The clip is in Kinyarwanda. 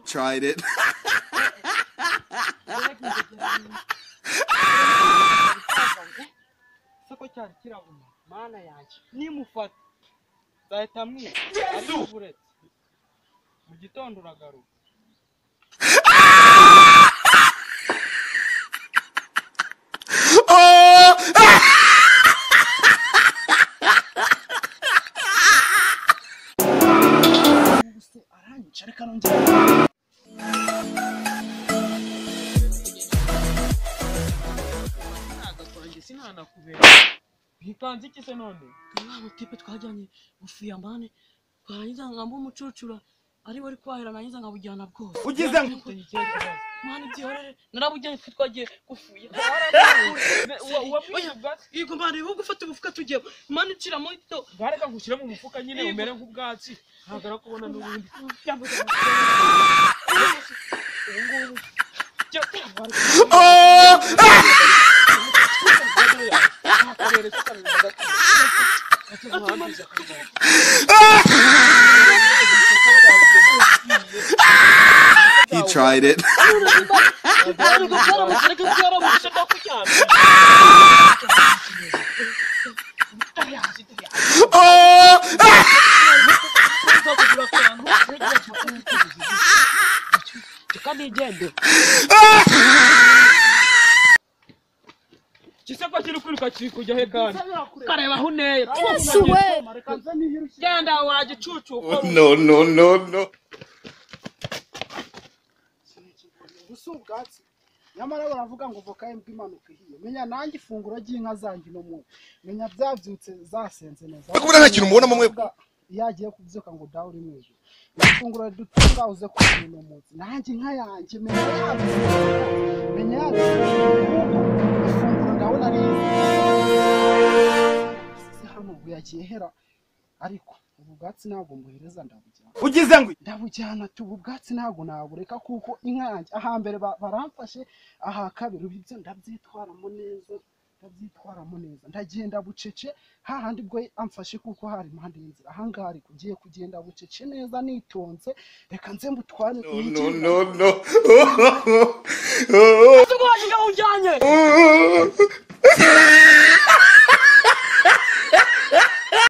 Tried it. Soko cyari kirabuma mana yanjye nimufata zahita mwiza ari buretse mu gitondo uragaruka aranyisha reka nongera sinana kubera hikanze iki se none nabo tipe twajyanye gufuya mbane twarangiza ngamba umucucura ari wari kwahera nangiza ngabujyana bwose ugize mwana byihorere narabujyanye twagiye gufuya yego mbane wo gufata ubufuka tugiye mwana icira mu ito gareka gushyira mu mufuka nyine umere nk'ubwatsi hagara kubona n'ubundi He tried it. Kisako kiri kwiruka kiri kujya he kandi kareba huneye genda wagicucu No. Ubwatsi nyamara baravuga ngo voka impanuka ihiye menya nanjye ifunguro ry'inka zanjye no mu menya byabyutse zasenze neza Akubona nta kintu mubona mwe yagiye kubyuka ngo dawe uri mwejo ifunguro dutunga uze kubino munsi nanjye inka yanjye menya ifunguro ndabona ari hano yagiye hera ariko ubu bwatsi ntabwo mbuhereza ndabujyana ugize ngo ndabujyana ubu bwatsi ntabwo nabureka kuko inka yanjye ahambere baramfashe aha kabiri ibyo ndabyitwaramo neza ndagenda bucece hahandi bwo amfashe kuko hari impande y'inzira ahangaha ari kugiye kugenda bucece neza nitonze reka nze mbutware No.